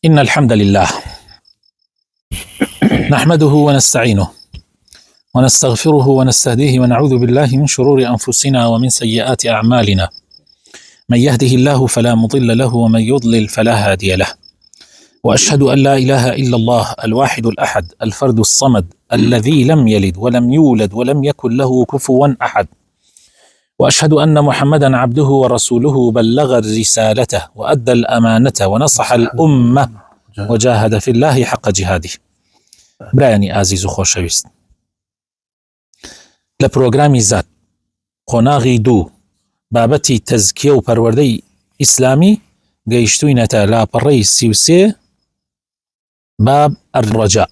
إن الحمد لله نحمده ونستعينه ونستغفره ونستهديه ونعوذ بالله من شرور أنفسنا ومن سيئات أعمالنا. من يهده الله فلا مضل له ومن يضلل فلا هادي له. وأشهد أن لا إله إلا الله الواحد الأحد الفرد الصمد الذي لم يلد ولم يولد ولم يكن له كفوا أحد. وأشهد أن محمدا عبده ورسوله بلغ الرسالة وأدى الأمانة ونصح الأمة وجاهد في الله حق جهاده. برایانی ئازیز و خۆشەویست، لە پرۆگرامی زاد قۆناغی دوو بابەتی تەزکیە و پەروەردەی ئیسلامی گەیشتووینەتە لاپەڕەی 33 باب الرجاء.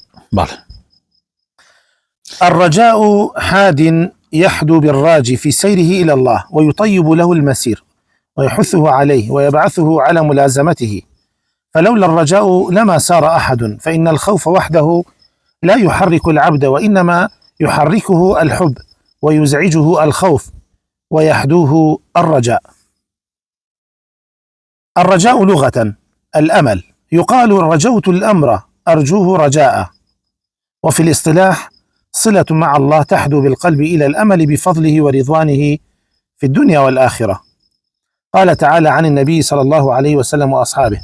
الرجاء حاد يحدو بالراجي في سيره إلى الله ويطيب له المسير ويحثه عليه ويبعثه على ملازمته، فلولا الرجاء لما سار أحد، فإن الخوف وحده لا يحرك العبد، وإنما يحركه الحب ويزعجه الخوف ويحدوه الرجاء. الرجاء لغة الأمل، يقال رجوت الأمر أرجوه رجاء، وفي الاصطلاح صلة مع الله تحدو بالقلب إلى الأمل بفضله ورضوانه في الدنيا والآخرة. قال تعالى عن النبي صلى الله عليه وسلم وأصحابه: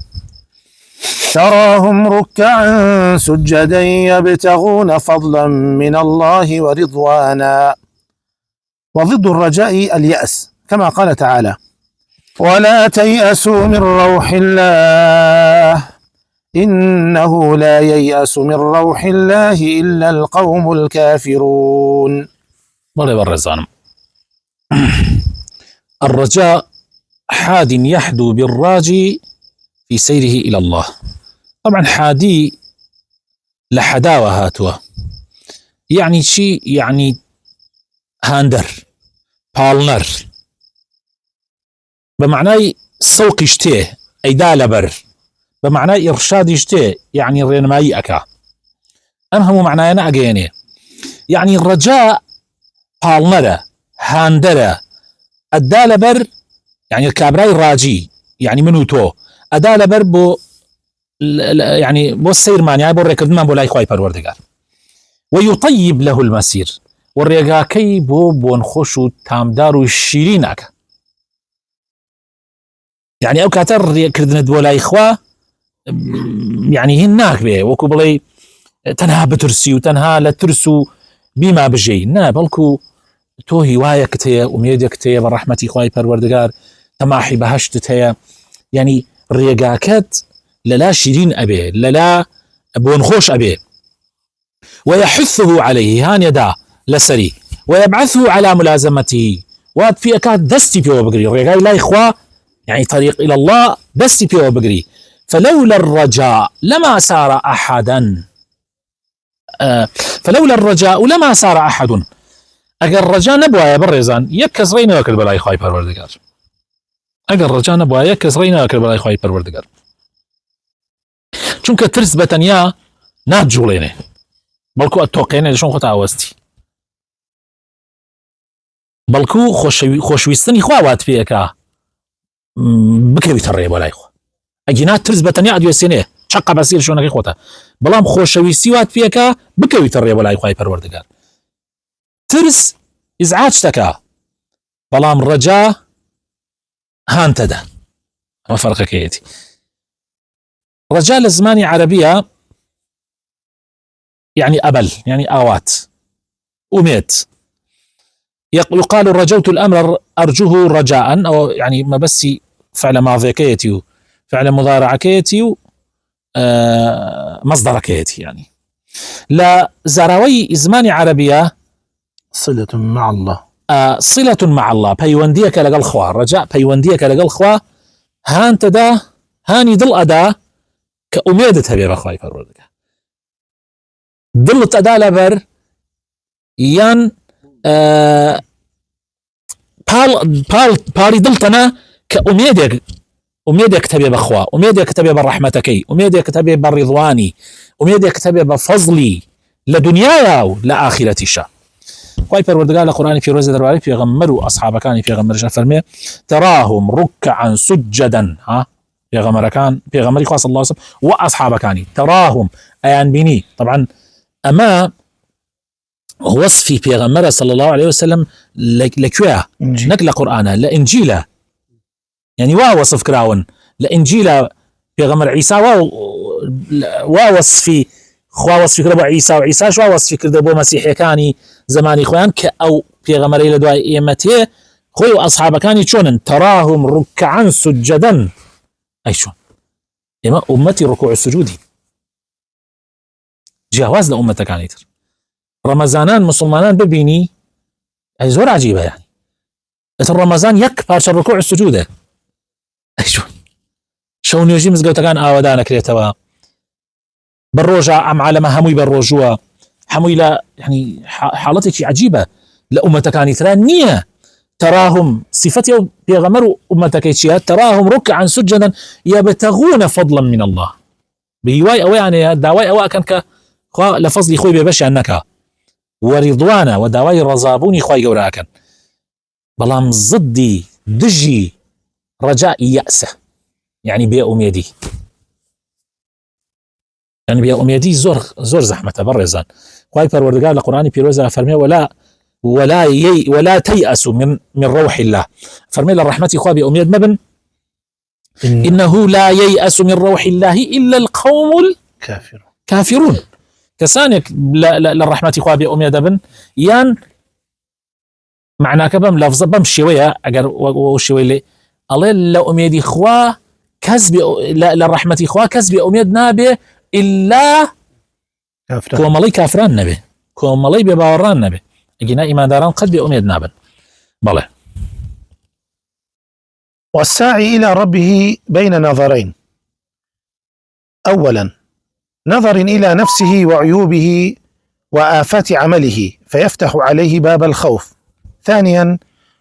تراهم ركعا سجدا يبتغون فضلا من الله ورضوانا. وضد الرجاء اليأس، كما قال تعالى: ولا تيأسوا من روح الله إنه لا ييأس من روح الله إلا القوم الكافرون. الرجاء حاد يحدو بالراجي في سيره إلى الله. طبعا حادي لحداوة هاتوا، يعني شيء يعني هاندر بالنر، بمعنى سوق اشتيه أي دالبر، بمعنى إرشاد اشتيه يعني رينماي أكا. أمهم معنى أنا أجيني يعني الرجاء بالنر هاندر الدالبر، يعني الكابراي راجي يعني منو تو أدالبر بو يعني بو السير ماني بو الركض بو لاي خواي پروردگار. ويطيب له المسير، والرقاكي بو نخوشو تامدارو الشيرينك، يعني او كاتر كردند بو لاي خوا يعني هناك بيه وكو بلي تنها بترسي وتنها لترسو بما بجي نا، بلكو تو هوايك تيا وميدك تيا برحمتي خواي پروردگار تماحي بهشت تيا، يعني ريقاكات للا شيرين أبيه للا بونخوش أبيه. ويحثه عليه هان يدا لسري، ويبعثه على ملازمته، واد في أكاد دستي بيو بقري ريقاي لا إخوة يعني طريق إلى الله دستي بيو بقري. فلولا الرجاء لما سار أحدا فلولا الرجاء لما سار أحد. أجر الرجاء نبوى يا برزان يكز غينا وكل بلاي خواي پروردگار، أجر الرجاء نبوى يكز غينا وكل بلاي خواي پروردگار، چونکە ترس بەتەنیا ناتجوڵێنێ بەڵکو ئەتۆقێنێ لەشۆن خۆت ئاوەستی، بەڵکو خۆشویستنی خوا وات پێەکە بکەویتە ڕێ بۆ لای خوا. ئەگینا ترس بەتەنیا ئەدوێسێنێ چەقە بەسی لە شوێنەکەی خۆتە، بەڵام خۆشەویستی وات پێەکە بکەویتە ڕێ بۆ لای خوای پەروەردگار. ترس ئیزعاج دەکا، بەڵام ڕەجا هانتەدا. ئەمە فەرقەکەیەتی. رجاء لزماني عربية يعني أبل يعني آوات أميت. يقال رجوت الأمر أرجوه رجاء، أو يعني ما بس فعل ماضي كيتيو فعل مضارع كيتيو مصدر كيتي، يعني لا زراوي زماني عربية صلة مع الله، صلة مع الله بيونديك لقل خوا، رجاء بيونديك لقل خوا هان تدا هاني ضل أدا كأميدتها بيبا خواي پروردگار دلت أدا لبر يان باري دلتنا كأميدك تبي بخوا، أميدك تبي برحمتكي، أميدك تبي برضواني، أميدك تبي بفضلي لدنيايا ولآخرتي شا. خواي پروردگار لقرآن في روزة درواري في غمروا أصحاب كان في غمر فرمي تراهم ركعا سجدا، ها بيغمري خاص الله وسلم وأصحاب كاني تراهم أيان بيني. طبعا أما وصفي بيغمر صلى الله عليه وسلم لكواه نقل قرآن لإنجيله يعني وصف كراون لإنجيله بيغمر عيسى وصفي خوا وصفي كربو عيسى وعيسى شو وصفي كربو مسيحي كاني زماني خوان كأو بيغمر إلى دعاء إيمته خوي وأصحاب كاني شون تراهم ركعا سجدا أي شون إما أمتي ركوع السجودي جواز لأمتك كانيتر رمضانان مسلمانان ببيني أي زور عجيبة يعني رمضان يكبر الركوع السجودة أي شون يجي مزقوتا كان آودانا كريتوا بالروجة أم على ما هموي بالروجوا هموي لا يعني حالتك عجيبة لأمتك كانيتر نية تراهم صفتي بيغمروا أمتك تراهم ركعا سجدا يبتغون فضلا من الله بيواي أو يعني داواي أو كان لفضل خوي ببشي أنك ورضوانا وداواي الرزابوني خوي قوراكن بلام ضدي دجي رجاء يأسه يعني بيا أميدي يعني بيا أميدي زور زحمة برزان خوي پروردگار القرآن بيروزا فرمي ولا تيأسوا من روح الله فرمي الرحمة خوي بأميد مبن إنه لا ييأس من روح الله إلا القوم الكافرون كسانك للرحمة خواه بأميد بن يان معناه كبم لفظ بمشي ويا أجر وشوي لي الله لو أميدي خواه كذب للرحمة خواه كذب أميد نابه إلا كومالي كافران نبي كومالي بباوران نبي أجينا إيمان داران قد بأميد نابن بله. والساعي إلى ربه بين نظرين: أولا نظر إلى نفسه وعيوبه وآفات عمله فيفتح عليه باب الخوف. ثانيا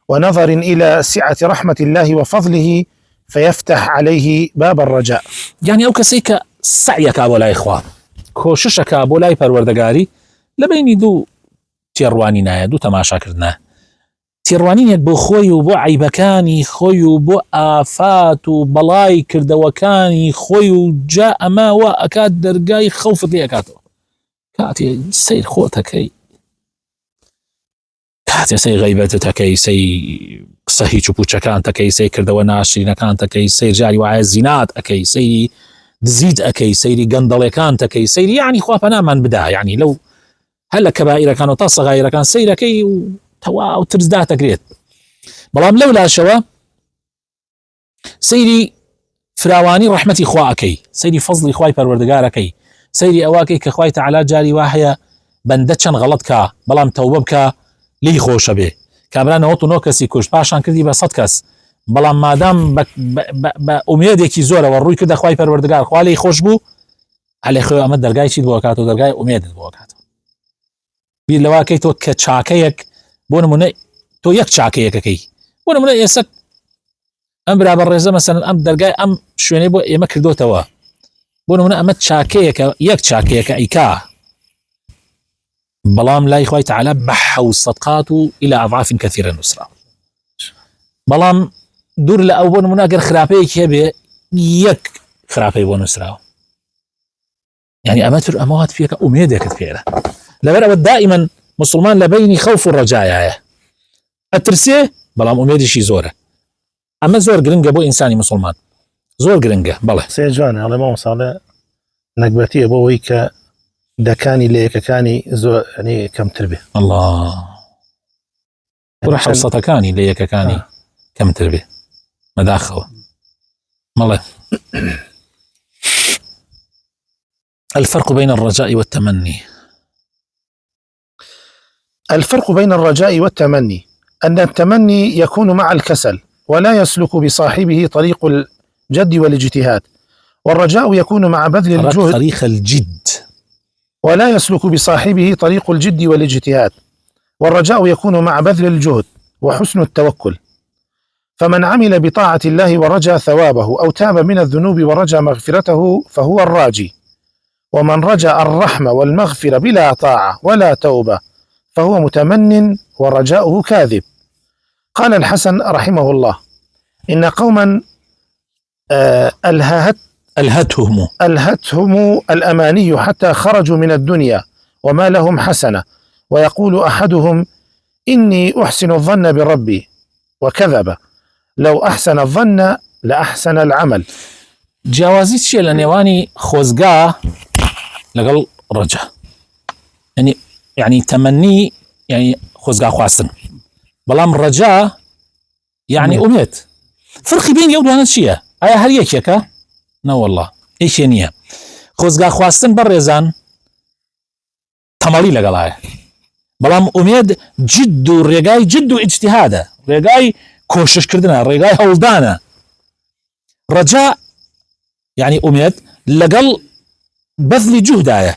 ونظر إلى سعة رحمة الله وفضله فيفتح عليه باب الرجاء. يعني أو كسيك سعيك أبولاي إخوان كوششك أبولاي پروردگاری لبيني دو تيرواني نايا دو تماشا كردنا تيروانين بو خوي وبو عيبكاني خوي وبو آفات وبلاي كردوكاني خوي وجاء ما وأكاد درقاي خوفت لي أكاتو كاتي سير خوتكي كاتي سي غيبتتكي سي صحي چوبوچكانتكي سي كردوناشرينكانتكي سي جاري وعاي الزينات أكي سي دزيد أكي سيري قندلكانتكي سيري يعني خوافنا من بدا يعني لو هلا كبائر كانوا تصغير كان سيركي توا وترزدات قريت بلام لولا شوا سيري فراواني رحمتي خواكي سيري فضلي خواي پروردگاركي سيري اواكي كخواي تعالى جاري واحيا بندچن غلطك بلام توببك لي خوش به كابران اوتو نوكسي كوش باشان كردي بصد كس بلام مادام اميدكي زوره وروي كده خواي پروردگار خوالي خوش بو علي خو امد درگاي چي بوكاتو درگاي اميد بوكاتو بير لواكي تو كچاكيك بون من تو يك چاكيك كي بون من يسك ام برابر رزه مثلا ام درگاي ام شويني بو يمكردو توا بون من ام چاكيك يك چاكيك ايكا بلام لا اخوي تعالى بحوا صدقاته الى اضعاف كثيره نسرا بلام دور لاول من اجر خرابيك يبي يك خرابي بونسرا يعني اماتر اموات فيك اميدك كثيره لبرا دائما مسلمان لبيني خوف الرجايا اترسي بلام اميدي شي زوره اما زور قرنقه بو انساني مسلمان زور قرنقه بله سيجاني على ما وصل نقبتي ابو ويك دكاني ليك كاني زور يعني كم تربيه الله وراح وسطكاني ليك كاني كم تربيه مداخله ماله الفرق بين الرجاء والتمني. الفرق بين الرجاء والتمني أن التمني يكون مع الكسل ولا يسلك بصاحبه طريق الجد والاجتهاد، والرجاء يكون مع بذل الجهد طريق الجد ولا يسلك بصاحبه طريق الجد والاجتهاد، والرجاء يكون مع بذل الجهد وحسن التوكل. فمن عمل بطاعة الله ورجى ثوابه أو تاب من الذنوب ورجى مغفرته فهو الراجي، ومن رجى الرحمة والمغفرة بلا طاعة ولا توبة فهو متمن ورجاؤه كاذب. قال الحسن رحمه الله: إن قوما ألهتهم الأماني حتى خرجوا من الدنيا وما لهم حسنة، ويقول أحدهم إني أحسن الظن بربي وكذب، لو أحسن الظن لأحسن العمل. جیاوازی چیە لە نێوانی خۆزگا لەگەڵ ڕەجا؟ يعني تەمەنی يعني خۆزگا خواستن، بەڵام ڕەجا يعني ئومێد. فرقی بین ئەو دوانە چییە؟ ئایا هەر یەکێکە؟ نەوەڵڵا هیچ نییە. خۆزگا خواستن بەڕێزان تەمەڵی لەگەڵایە، بەڵام ئومێد جد و ڕێگای جد و ئیجتیهادە، ڕێگای کۆششکردنە، ڕێگای هەوڵدانە. ڕەجا يعني ئومێد لەگەڵ بەذلی جوهدایە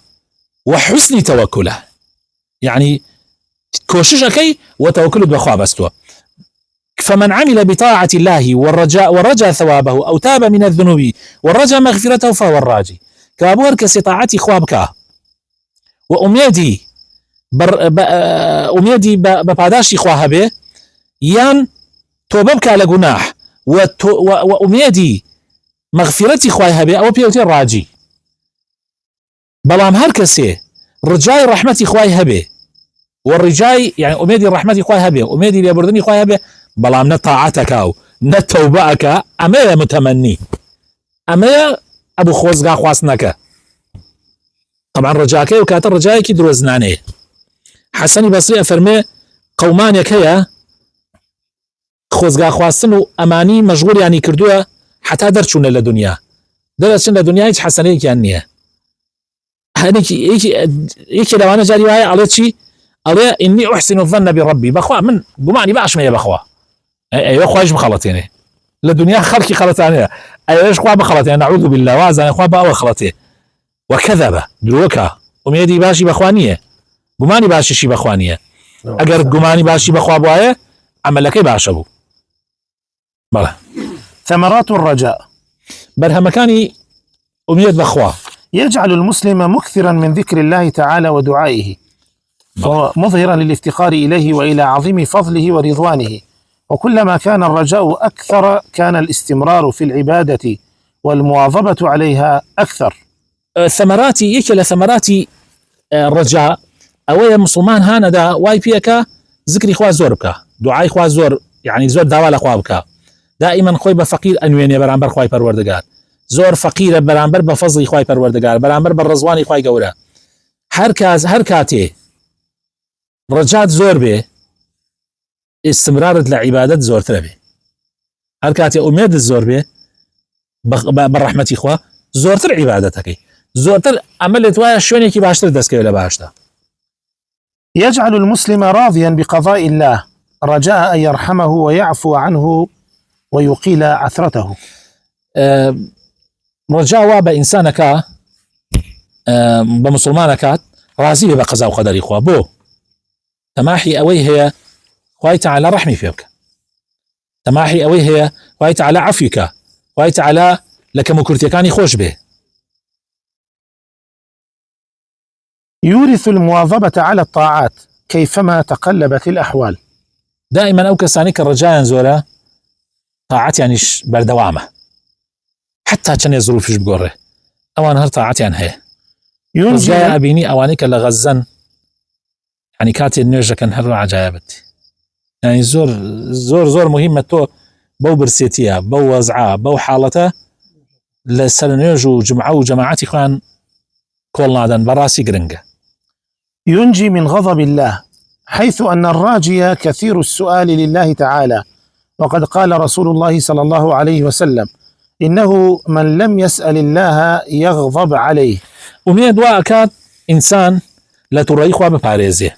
وحسنی تەوەکولە، يعني كوششكي وتوكل بخوا بستوى. فمن عمل بطاعة الله ورجى ثوابه أو تاب من الذنوب ورجى مغفرته فهو الراجي. كابور كستطاعتي خوابك وأميدي أميدي بباداشي خواه به يان توببك على جناح وأميدي مغفرتي خواه به أو بيوتي الراجي. بلام هركسي رجاي رحمتي خواه به والرجاي يعني أميدي رحمتي خواه به أميدي ليبردني خواه به، بلام نطاعتك أو نتوبأك أما متمني أما أبو خوزقا خواسنك. طبعا رجاكي وكات الرجاي كي دروزناني. حسني بصري أفرمي قومان يكيا خوزقا خواسن أماني مشغول يعني كردوها حتى درشون للدنيا، درشون للدنيا هيك حسني كأنية هيك لو أنا جاري وهاي على شيء على إني أحسن الظن بربي بخوا من بمعني باش ما يبخوا أيوة خواج مخلطيني للدنيا خلقي خلطانية أيوة خوا بخلطيني نعوذ بالله وازن خوا بأو خلطي وكذب دروكا وميدي باشي بخوانية بمعني باشي شي بخوانية أجر جماني باشي بخوا بوايه عمل لك باشبو. بله ثمرات الرجاء برهمكاني أميد بخوا يجعل المسلم مكثرا من ذكر الله تعالى ودعائه مظهرا للافتقار إليه وإلى عظيم فضله ورضوانه، وكلما كان الرجاء أكثر كان الاستمرار في العبادة والمواظبة عليها أكثر. ثمراتي يكل ثمراتي الرجاء أولا مسلمان هانا دا واي بيكا ذكري خوا زور بكا دعاي خوا زور يعني زور داوال خوا بكا دائما خوي بفقير أنويني برانبر خواي پروردگار زور فقير برانبر بفضل خواي پروردگار برانبر بالرزواني خواي قورا هر كاتي رجات زور به استمرارت لعبادت زور تربي هر كاتي أميد الزور به بالرحمة خوا زور تر عبادتك زور تر عملت وايا شوني كي باشتر دسكي ولا باشتا. يجعل المسلم راضيا بقضاء الله رجاء أن يرحمه ويعفو عنه ويقيل عثرته. رجاء وابا إنسانك بمسلمانك راضي بقضاء وقدر إخوة بو تماحي أوي هي خواهي تعالى رحمي فيك تماحي أوي هي خواهي تعالى عفيك خواهي تعالى لك مكرتكاني خوش به. يورث المواظبة على الطاعات كيفما تقلبت الأحوال. دائما أو كسانيك الرجاء زولا طاعات يعني بردوامة حتى كان يظروف فيش بقوره أوان هر طاعات يعني هي رجاء أبيني أوانيك لغزن يعني كاتي النيجة كان هر عجائبتي يعني زور مهمة تو بو برسيتيا بو وزعا بو حالته لسلنيجو جمعو جماعتي خوان كل نادن براسي قرنقة. ينجي من غضب الله حيث أن الراجي كثير السؤال لله تعالى، وقد قال رسول الله صلى الله عليه وسلم إنه من لم يسأل الله يغضب عليه. ومن دواء إنسان لا ترأي خواه بباريزه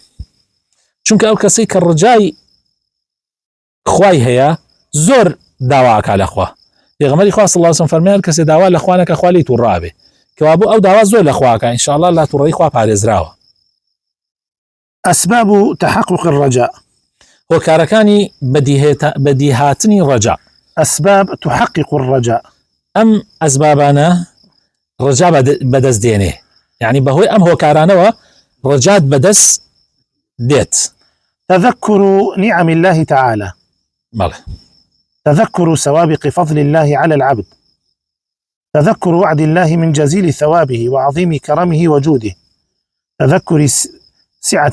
چونك أو كسي كالرجاي خواي هيا زور دواءك على خواه يغمري خواه صلى الله عليه وسلم فرميال كسي دواء لأخوانك أخوالي ترابه كوابو أو دواء زور لأخواك إن شاء الله لا ترأي خواه باريز راوه. أسباب تحقق الرجاء وكاركاني بديهاتني رجاء. أسباب تحقق الرجاء أم أسبابنا رجاء بدس دينه يعني بهوي أم هو كارانوا رجاء بدس ديت. تذكر نعم الله تعالى ماله. تذكر سوابق فضل الله على العبد تذكر وعد الله من جزيل ثوابه وعظيم كرمه وجوده، تذكر سعة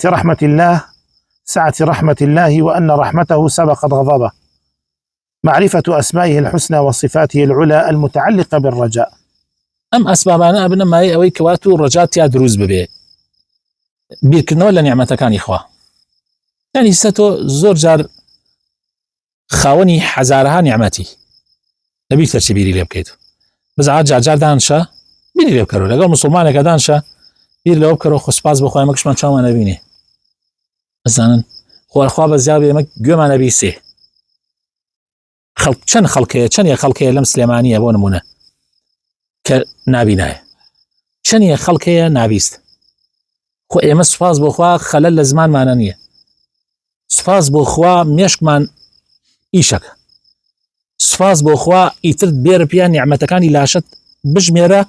رحمة الله وأن رحمته سبقت غضبه، معرفة أسمائه الحسنى وصفاته العلى المتعلقة بالرجاء. أم أسبابنا أبنا ما أوي كواتو الرجاء تيا دروز ببي بيركنا ولا نعمة كان إخوة يعني ستو زور جار خاوني حزارها نعمتي نبي ترشبيري لي بكيتو بس عاد جار دانشا بيري لي بكرو لقال مسلمانك دانشا بيري لي بكرو خسباز بخواه مكش من شاو ما نبيني بزانن خو الخوا بزيابي مك قوما نبي سي چەند خەڵکەیە لەم سلێمانیە بۆ نمونە کە نابینایە چەندە خەڵکەیە نابیست خۆ ئێمە سوپاس بۆ خوا خەلەل لە زمانمانە نییە سوپاس بۆ خوا مێشکمان ئیشەکە سوپاس بۆ خوا ئیتر بێرە پیان نیعمەتەکانی لاشت بژمێرە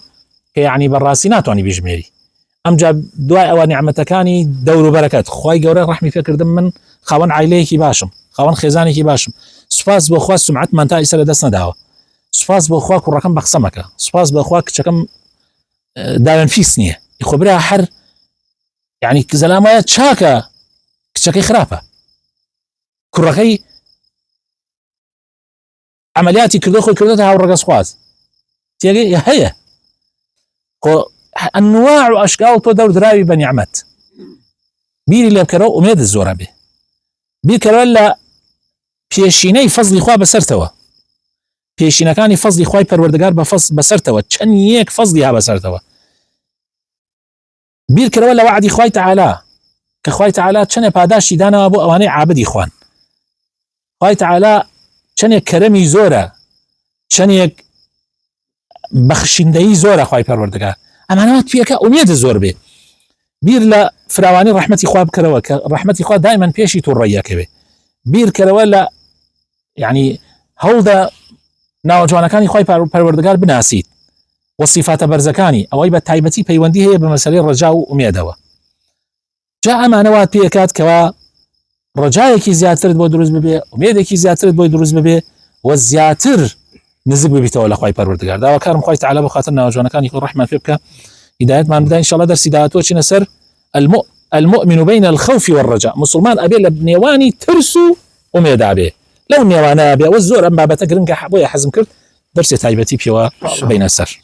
کە یعنی بەڕاستی ناتوانانی بژمێری ئەمجا دوای ئەوە نیعمەتەکانی دەوروبەرەکەت خوای گەورە ڕەحمی پێکردم من خاوەن عایلەیەکی باشم خاوەن خێزانێکی باشم سوپاس بۆ خوا سمعەتمان تا ئیسە لە دەست نەداوە سوپاس بۆ خوا کوڕەکەم بە قسەمەکە سوپاس بۆ خوا کچەکەم داوێنفیس نییە خۆ برا هەر یعنی زەلامایە چاکە کچەکەی خراپە کوڕەکەی عملیاتی کردو خۆی کردێتە هاوڕەگە سوپاس تێگەی هەیە خۆ ئەنواع و ئەشکال تۆ دەوردراوی بە نیعمەت بیری لێ بکەرەوە ئومێدت زۆرە بێ بیرکەرەوە لە پێشینەی فەزلی خوا بەسەرتەوە پێشینەکانی فەزلی خوای پەروەردگار بەسەرتەوە چەند یەک فەزلی ها بەسەرتەوە بیرکەرەوە لە وعدی خوای تەعالا کە خوای تەعالا چەندێ پاداشی داناوە بۆ ئەوانەی عابدی خوان خوای تەعالا چەندێک کەرەمی زۆرە چەندێک بەخشندەیی زۆرە خوای پەروەردگار ئەمانەوە توێکە ئومێدە زۆر بێ بیر لە فراوانی ڕەحمەتی خوا بکەرەوە کە ڕەحمەتی خوا دائما پێشی تووڕەیەکەوێ بیرکەرەوە لە یعنی هەوڵدا ناوەجوانەکانی خوای پەروەردگار بناسیت وەصیفاتە بەرزەکانی ئەوەی بە تایبەتی پەیوەندی هەیە بە مەسەلەی ڕەجا و ئومێدەوە جا ئەمانەوات پێکات کەوا ڕەجایەکی زیاترت بۆ دروست ببێ ئومێدێکی زیاترت بۆی دروست ببێ و زیاتر نزیک ببیتەوە لە خوای پەروەردگار داواکارم خوای تەعالا بە خاتر ناوەجوانەکانی خۆی ڕەحمان پێ بکە هیدایەتمان بدە ئینشاءڵڵا دەرسی داهاتووە چینە سەر المؤمن بين الخوف والرجاء مسلمان أبي لبنيواني ترسو وميدا به لو نيوانا أبي والزور أما بتقرن كحبويا حزم كرت درس تايبتي بيوا بين السر